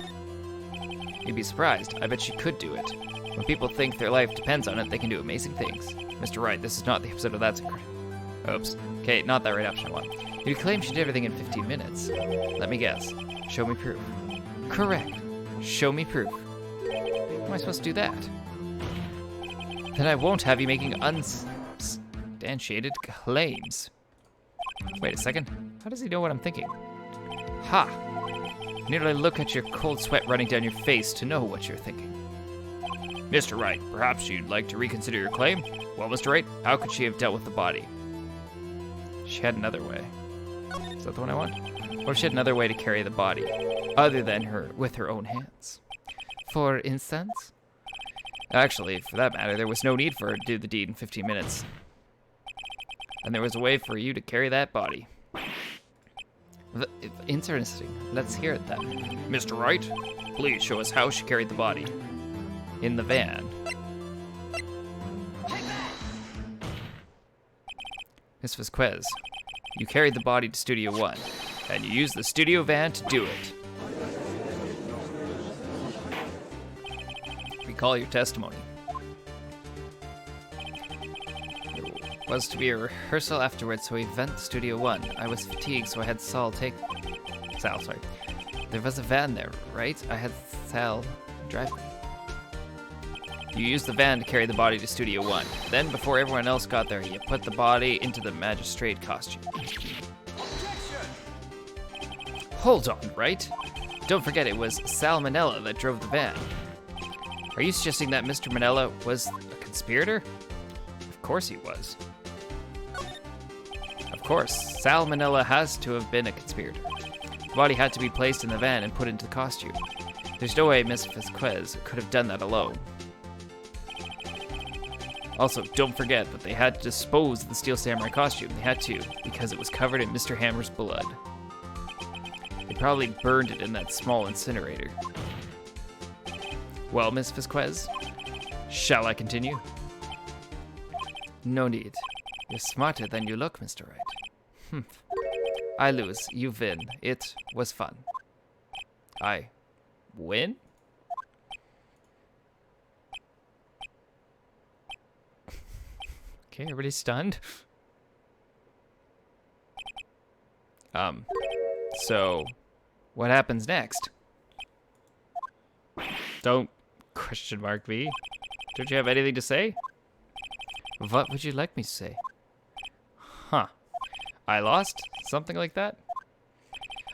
You'd be surprised. I bet she could do it. When people think their life depends on it, they can do amazing things. Mr. Wright, this is not the episode of That Secret. Oops. Okay, not that right option one. You claim she did everything in 15 minutes. Let me guess. Show me proof. Correct. Show me proof. How am I supposed to do that? Then I won't have you making unsubstantiated claims. Wait a second. How does he know what I'm thinking? Ha! You need to look at your cold sweat running down your face to know what you're thinking. Mr. Wright, perhaps you'd like to reconsider your claim? Well, Mr. Wright, how could she have dealt with the body? She had another way. Is that the one I want? Or she had another way to carry the body, other than with her own hands. For instance? Actually, for that matter, there was no need for her to do the deed in 15 minutes. And there was a way for you to carry that body. Interesting. Let's hear it then. Mr. Wright, please show us how she carried the body. In the van. Miss Vasquez, you carried the body to Studio One, and you used the studio van to do it. Recall your testimony. There was to be a rehearsal afterwards, so we went to Studio One. I was fatigued, so I had Sal, sorry. There was a van there, right? I had Sal drive me. You used the van to carry the body to Studio One. Then, before everyone else got there, you put the body into the magistrate costume. Hold on, Wright? Don't forget it was Sal Manella that drove the van. Are you suggesting that Mr. Manella was a conspirator? Of course he was. Of course, Sal Manella has to have been a conspirator. The body had to be placed in the van and put into the costume. There's no way Miss Vasquez could have done that alone. Also, don't forget that they had to dispose of the Steel Samurai costume. They had to, because it was covered in Mr. Hammer's blood. They probably burned it in that small incinerator. Well, Miss Vasquez, shall I continue? No need. You're smarter than you look, Mr. Wright. I lose. You win. It was fun. I win? Okay, everybody's stunned. So, what happens next? Don't question mark me. Don't you have anything to say? What would you like me to say? Huh. I lost? Something like that?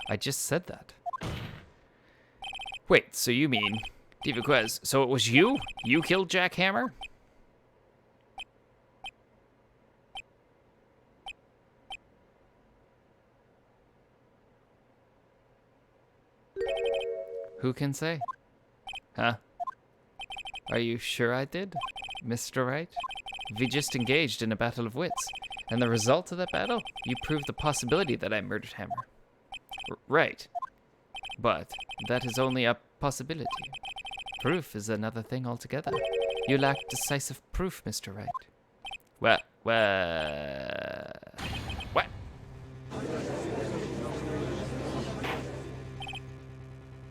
I just said that. Wait, so you mean... Vasquez, so it was you? You killed Jack Hammer? Who can say? Huh? Are you sure I did, Mr. Wright? We just engaged in a battle of wits, and the result of that battle, you proved the possibility that I murdered Hammer. Right. But that is only a possibility. Proof is another thing altogether. You lack decisive proof, Mr. Wright. What?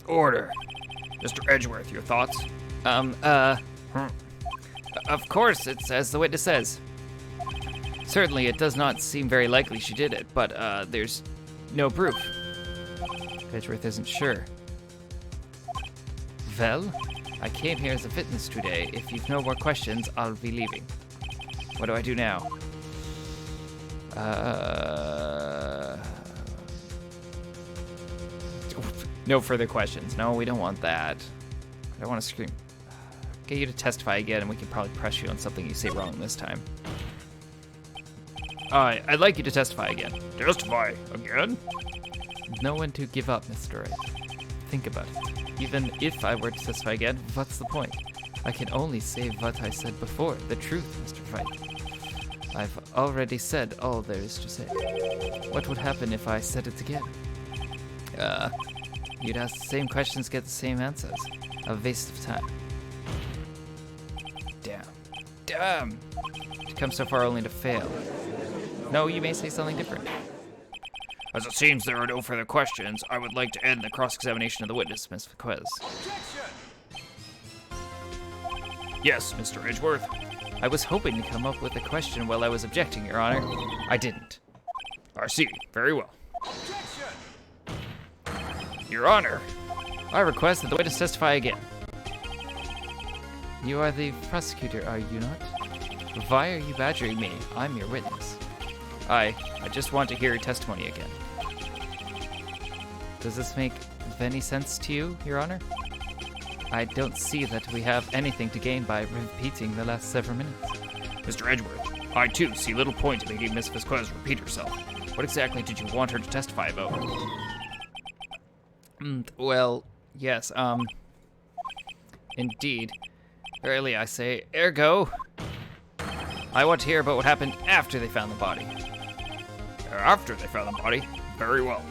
Order. Mr. Edgeworth, your thoughts? Of course, it's as the witness says. Certainly, it does not seem very likely she did it, but, there's no proof. Edgeworth isn't sure. Well, I came here as a witness today. If you've no more questions, I'll be leaving. What do I do now? No further questions. No, we don't want that. I don't want to scream. Get you to testify again, and we can probably press you on something you say wrong this time. I'd like you to testify again. Testify again? No one to give up, Mr. Wright. Think about it. Even if I were to testify again, what's the point? I can only say what I said before, the truth, Mr. Wright. I've already said all there is to say. What would happen if I said it again? You'd ask the same questions, get the same answers. A waste of time. Damn! To come so far only to fail. No, you may say something different. As it seems there are no further questions, I would like to end the cross-examination of the witness, Miss Vasquez. Yes, Mr. Edgeworth. I was hoping to come up with a question while I was objecting, Your Honor. I didn't. I see. Very well. Your Honor. I request that the witness testify again. You are the prosecutor, are you not? Why are you badgering me? I'm your witness. I just want to hear your testimony again. Does this make any sense to you, Your Honor? I don't see that we have anything to gain by repeating the last several minutes. Mr. Edgeworth, I too see little point in making Miss Vasquez repeat herself. What exactly did you want her to testify about? Well, yes, indeed. Verily I say, ergo, I want to hear about what happened after they found the body. After they found the body? Very well.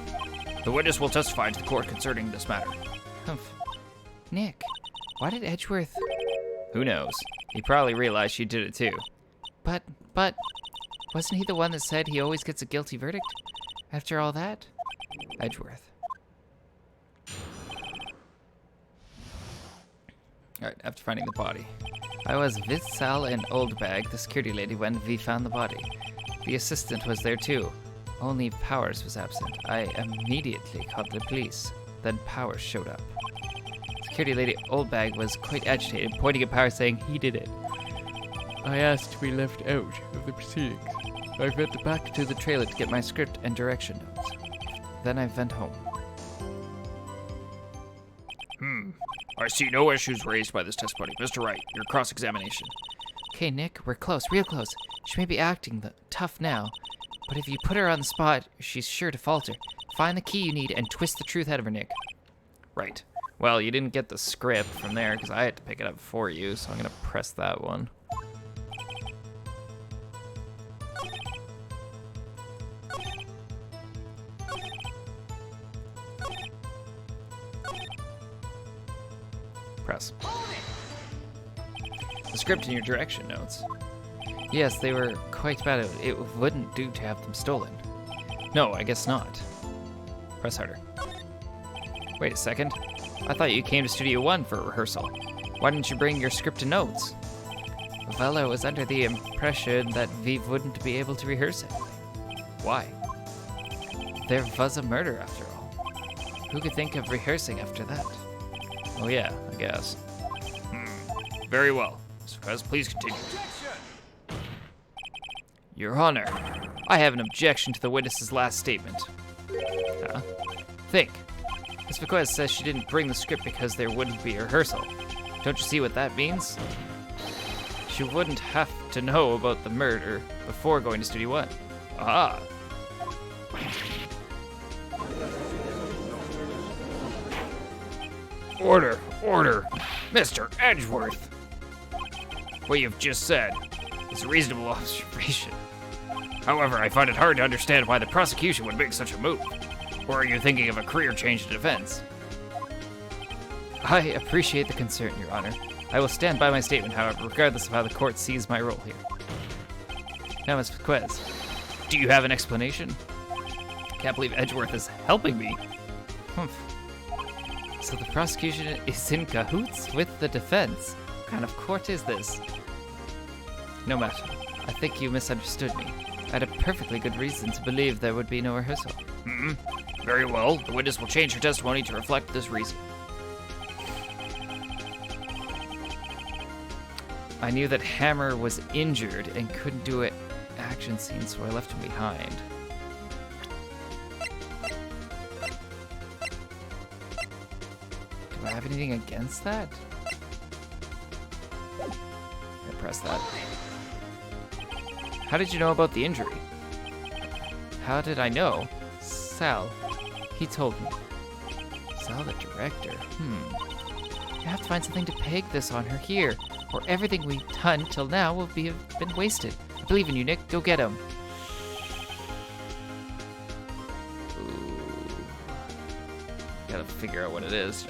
The witness will testify to the court concerning this matter. Humph. Nick, why did Edgeworth... Who knows? He probably realized she did it too. But, wasn't he the one that said he always gets a guilty verdict? After all that? Edgeworth. Alright, after finding the body. I was with Sal and Oldbag, the security lady, when we found the body. The assistant was there too. Only Powers was absent. I immediately called the police. Then Powers showed up. Security lady Oldbag was quite agitated, pointing at Powers saying he did it. I asked to be left out of the proceedings. I went back to the trailer to get my script and direction notes. Then I went home. I see no issues raised by this testimony. Mr. Wright, your cross-examination. Okay, Nick, we're close, real close. She may be acting tough now, but if you put her on the spot, she's sure to falter. Find the key you need and twist the truth out of her, Nick. Right. Well, you didn't get the script from there because I had to pick it up for you, so I'm going to press that one. Press. The script and your direction notes. Yes, they were quite bad. It wouldn't do to have them stolen. No, I guess not. Press harder. Wait a second. I thought you came to Studio One for a rehearsal. Why didn't you bring your script and notes? Well, I was under the impression that we wouldn't be able to rehearse anything. Why? There was a murder after all. Who could think of rehearsing after that? Oh yeah, I guess. Very well. Mr. Vasquez, please continue. Your Honor, I have an objection to the witness's last statement. Huh? Think. Miss Vasquez says she didn't bring the script because there wouldn't be a rehearsal. Don't you see what that means? She wouldn't have to know about the murder before going to Studio One. Ah. Order, order. Mr. Edgeworth. What you've just said is a reasonable observation. However, I find it hard to understand why the prosecution would make such a move. Or are you thinking of a career change in defense? I appreciate the concern, Your Honor. I will stand by my statement, however, regardless of how the court sees my role here. Now, Ms. Quez, do you have an explanation? Can't believe Edgeworth is helping me. Humph. So the prosecution is in cahoots with the defense? What kind of court is this? No matter. I think you misunderstood me. I had a perfectly good reason to believe there would be no rehearsal. Very well. The witness will change her testimony to reflect this reason. I knew that Hammer was injured and couldn't do an action scene, so I left him behind. Do I have anything against that? I press that. How did you know about the injury? How did I know? Sal. He told me. Sal, the director. You have to find something to peg this on her here, or everything we've done till now will have been wasted. I believe in you, Nick. Go get him. Ooh. Gotta figure out what it is.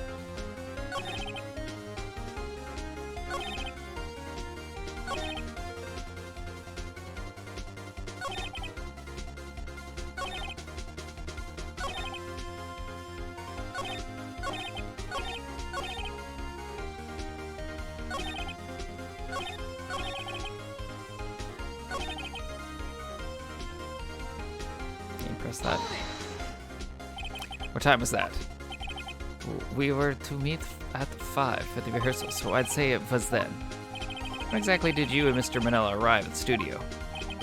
Press that. What time was that? We were to meet at 5 for the rehearsal, so I'd say it was then. When exactly did you and Mr. Manella arrive at the studio?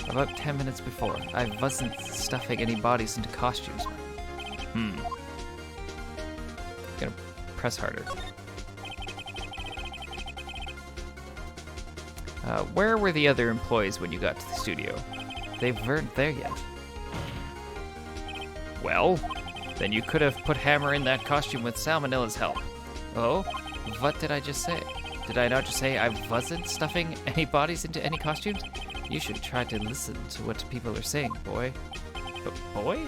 About 10 minutes before. I wasn't stuffing any bodies into costumes. Gonna press harder. Where were the other employees when you got to the studio? They weren't there yet. Well, then you could have put Hammer in that costume with Salmonella's help. Oh? What did I just say? Did I not just say I wasn't stuffing any bodies into any costumes? You should try to listen to what people are saying, boy. But boy?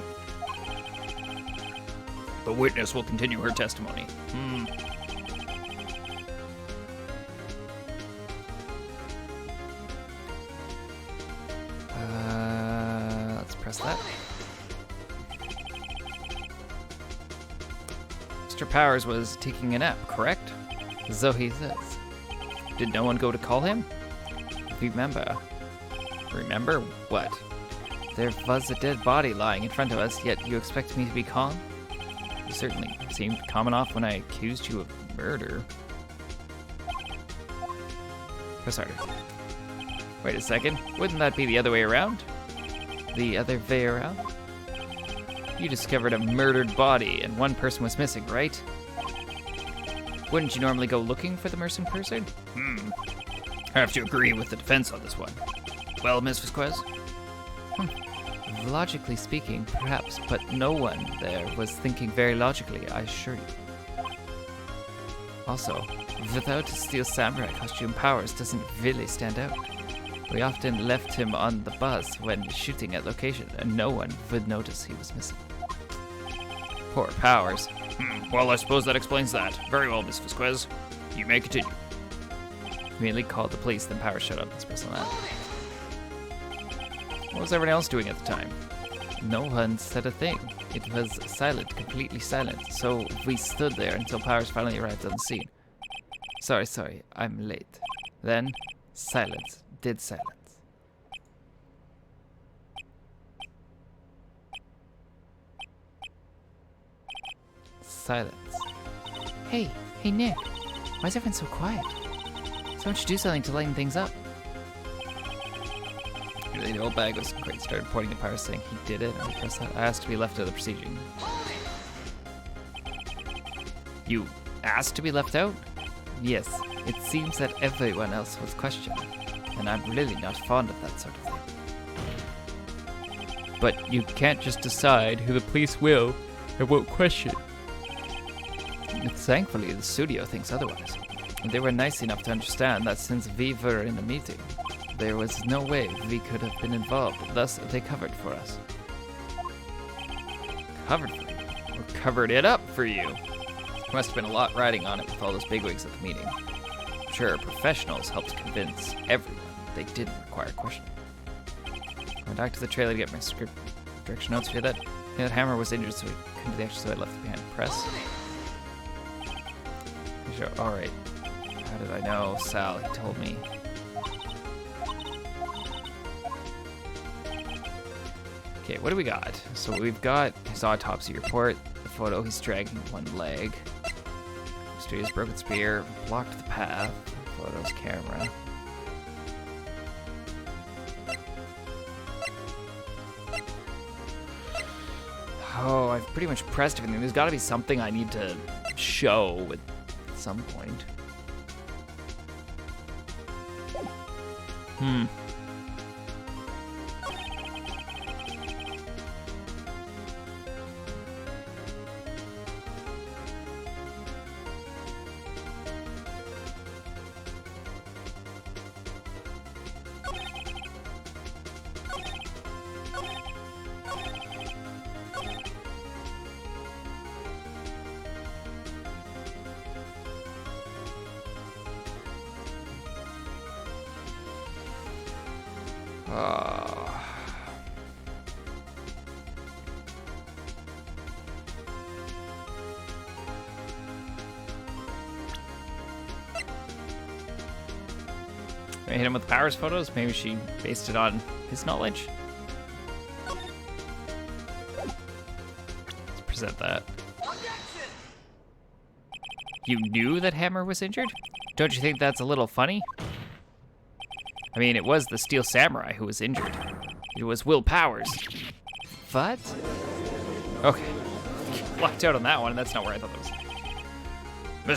The witness will continue her testimony. Let's press that. Mr. Powers was taking a nap, correct? So he says. Did no one go to call him? Remember? Remember what? There was a dead body lying in front of us, yet you expect me to be calm? You certainly seemed calm enough when I accused you of murder. Press harder. Wait a second, wouldn't that be the other way around? The other way around? You discovered a murdered body and one person was missing, right? Wouldn't you normally go looking for the missing person? I have to agree with the defense on this one. Well, Miss Vasquez? Logically speaking, perhaps, but no one there was thinking very logically, I assure you. Also, without a steel samurai costume, Powers doesn't really stand out. We often left him on the bus when shooting at location, and no one would notice he was missing. Poor Powers. Well, I suppose that explains that. Very well, Miss Vasquez. You may continue. Immediately called the police, then Powers showed up. Let's press on that. What was everyone else doing at the time? No one said a thing. It was silent, completely silent, so we stood there until Powers finally arrived on the scene. Sorry, I'm late. Then, silence. Dead silence. Silence. Hey, Nick. Why is everyone so quiet? Someone should do something to lighten things up. The old bag was great. Started pointing to Powers, saying he did it. I pressed that. I asked to be left out of the proceeding. You asked to be left out? Yes. It seems that everyone else was questioned, and I'm really not fond of that sort of thing. But you can't just decide who the police will and won't question. Thankfully, the studio thinks otherwise. They were nice enough to understand that since we were in a meeting, there was no way we could have been involved, thus they covered for us. Covered for you? Or covered it up for you? Must have been a lot riding on it with all those bigwigs at the meeting. sure professionals helped convince everyone they didn't require questioning. Went back to the trailer to get my script direction notes. Hear that? Yeah, that Hammer was injured, so he couldn't do the action, so I left it behind the press. Sure. All right. How did I know? Sal, he told me. Okay, what do we got? So we've got his autopsy report, the photo he's dragging one leg, his broken spear, blocked the path, photos, camera. Oh, I've pretty much pressed everything. There's got to be something I need to show at some point. Hit him with Powers photos? Maybe she based it on his knowledge? Let's present that. You knew that Hammer was injured? Don't you think that's a little funny? I mean, it was the Steel Samurai who was injured. It was Will Powers. What? Okay. Locked out on that one, that's not where I thought that was.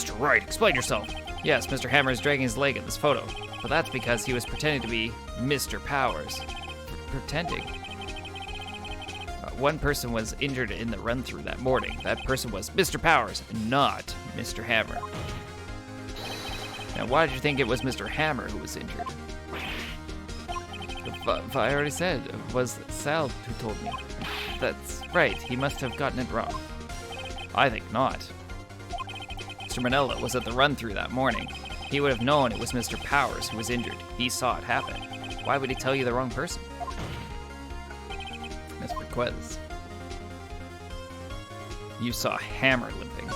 Mr. Wright, explain yourself. Yes, Mr. Hammer is dragging his leg in this photo. But that's because he was pretending to be Mr. Powers. Pretending. One person was injured in the run-through that morning. That person was Mr. Powers, not Mr. Hammer. Now, why did you think it was Mr. Hammer who was injured? I already said, it was Sal who told me. That's right, he must have gotten it wrong. I think not. Mr. Manella was at the run-through that morning. He would have known it was Mr. Powers who was injured. He saw it happen. Why would he tell you the wrong person? Mr. Quez. You saw Hammer limping.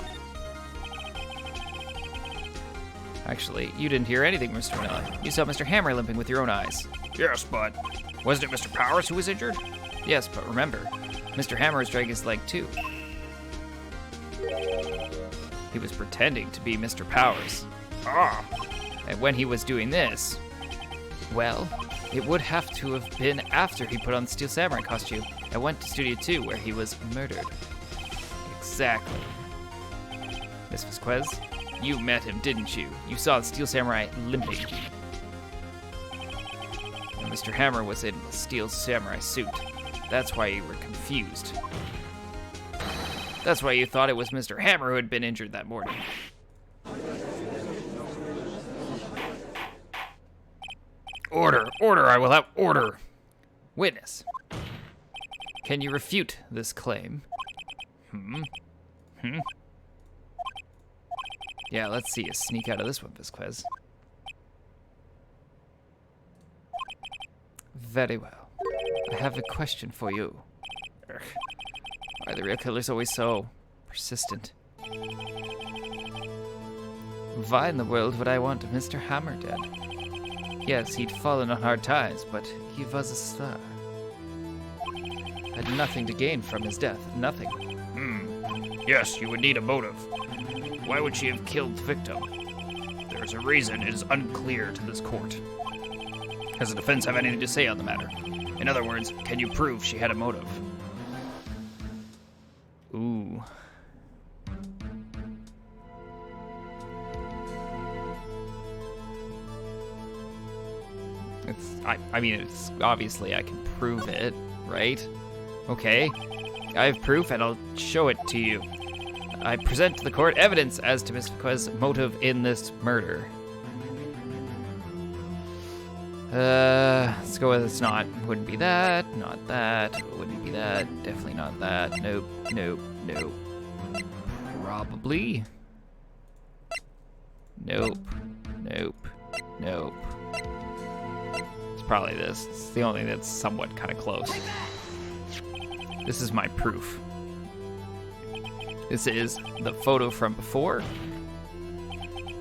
Actually, you didn't hear anything, Mr. Manella. You saw Mr. Hammer limping with your own eyes. Yes, but wasn't it Mr. Powers who was injured? Yes, but remember, Mr. Hammer is dragging his leg too. He was pretending to be Mr. Powers. Ah. And when he was doing this, well, it would have to have been after he put on the Steel Samurai costume and went to Studio 2 where he was murdered. Exactly. Miss Vasquez, you met him, didn't you? You saw the Steel Samurai limping. And Mr. Hammer was in the Steel Samurai suit. That's why you were confused. That's why you thought it was Mr. Hammer who had been injured that morning. Order, order, I will have order. Witness, can you refute this claim? Yeah, let's see you sneak out of this one, Vasquez. Very well. I have a question for you. Why are the real killers always so persistent? Why in the world would I want Mr. Hammer dead? Yes, he'd fallen on hard times, but he was a star. Had nothing to gain from his death, nothing. Yes, you would need a motive. Why would she have killed the victim? There's a reason it is unclear to this court. Does the defense have anything to say on the matter? In other words, can you prove she had a motive? Ooh. I mean, it's obviously I can prove it, right? Okay. I have proof and I'll show it to you. I present to the court evidence as to Miss Vasquez's motive in this murder. Let's go with it's not. Wouldn't be that, not that, wouldn't be that, definitely not that. Nope, nope, nope. Probably. Nope, Nope. Nope. It's probably this. It's the only thing that's somewhat kind of close. This is my proof. This is the photo from before.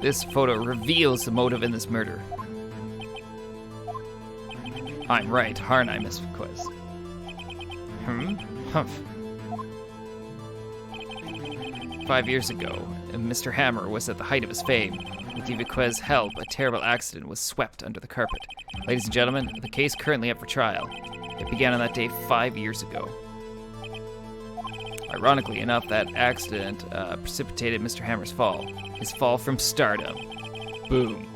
This photo reveals the motive in this murder. I'm right, aren't I, Miss Quiz? Humph. 5 years ago, Mr. Hammer was at the height of his fame. With Divaquez's help, a terrible accident was swept under the carpet. Ladies and gentlemen, the case currently up for trial. It began on that day 5 years ago. Ironically enough, that accident precipitated Mr. Hammer's fall. His fall from stardom. Boom.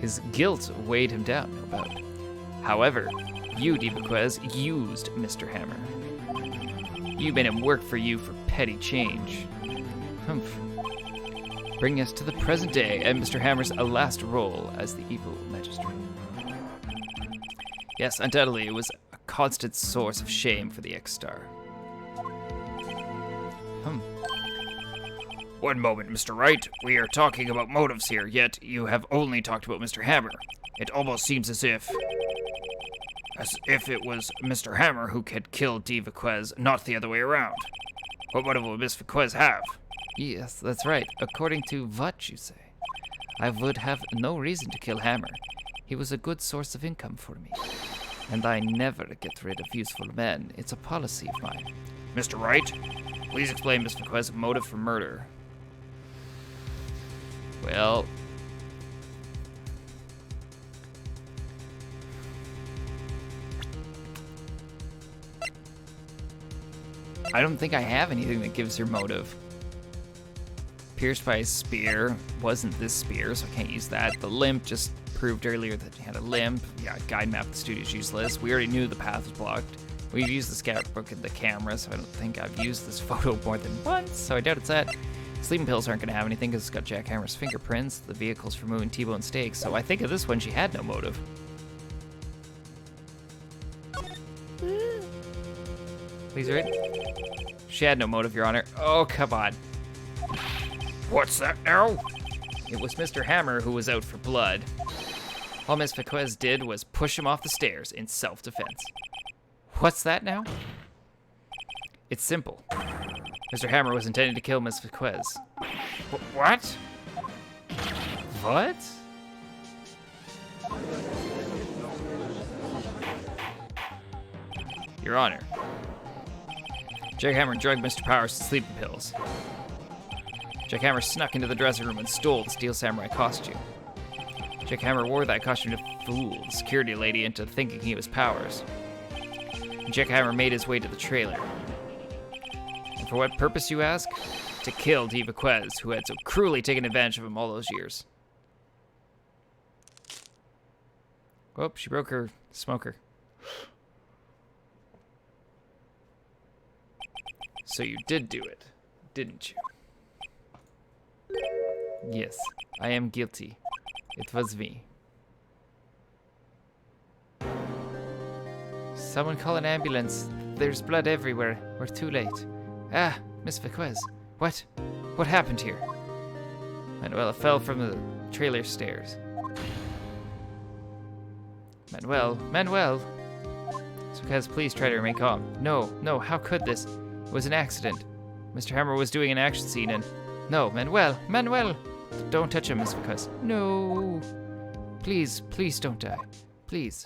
His guilt weighed him down, no doubt. However, you, Divaquez, used Mr. Hammer. You made him work for you for petty change. Humph. Bringing us to the present day and Mr. Hammer's last role as the evil magistrate. Yes, undoubtedly, it was a constant source of shame for the ex-star. One moment, Mr. Wright. We are talking about motives here, yet you have only talked about Mr. Hammer. It almost seems as if it was Mr. Hammer who had killed Divaquez, not the other way around. What motive would Miss Vaquez have? Yes, that's right. According to what you say, I would have no reason to kill Hammer. He was a good source of income for me. And I never get rid of useful men. It's a policy of mine. Mr. Wright, please explain Miss Vaquez's motive for murder. Well, I don't think I have anything that gives her motive. Pierced by a spear. Wasn't this spear, so I can't use that. The limp just proved earlier that he had a limp. Yeah, guide map the studio's useless. We already knew the path was blocked. We've used the scrapbook and the camera, so I don't think I've used this photo more than once, so I doubt it's that. Sleeping pills aren't going to have anything because it's got Jack Hammer's fingerprints. The vehicle's for moving T-bone steaks, so I think of this one she had no motive. Please read. She had no motive, Your Honor. Oh, come on. What's that now? It was Mr. Hammer who was out for blood. All Miss Vaquez did was push him off the stairs in self-defense. What's that now? It's simple. Mr. Hammer was intending to kill Miss Vaquez. What? What? Your Honor. Jack Hammer drugged Mr. Powers to sleeping pills. Jack Hammer snuck into the dressing room and stole the Steel Samurai costume. Jack Hammer wore that costume to fool the security lady into thinking he was Powers. And Jack Hammer made his way to the trailer. And for what purpose, you ask? To kill Divaquez, who had so cruelly taken advantage of him all those years. Oh, she broke her smoker. So you did do it, didn't you? Yes, I am guilty. It was me. Someone call an ambulance. There's blood everywhere. We're too late. Ah, Miss Vaquez. What? What happened here? Manuela fell from the trailer stairs. Manuel. Miss Vaquez, please try to remain calm. No, how could this? It was an accident. Mr. Hammer was doing an action scene and... No, Manuel! Don't touch him, Miss Vaquez. No! Please don't die. Please.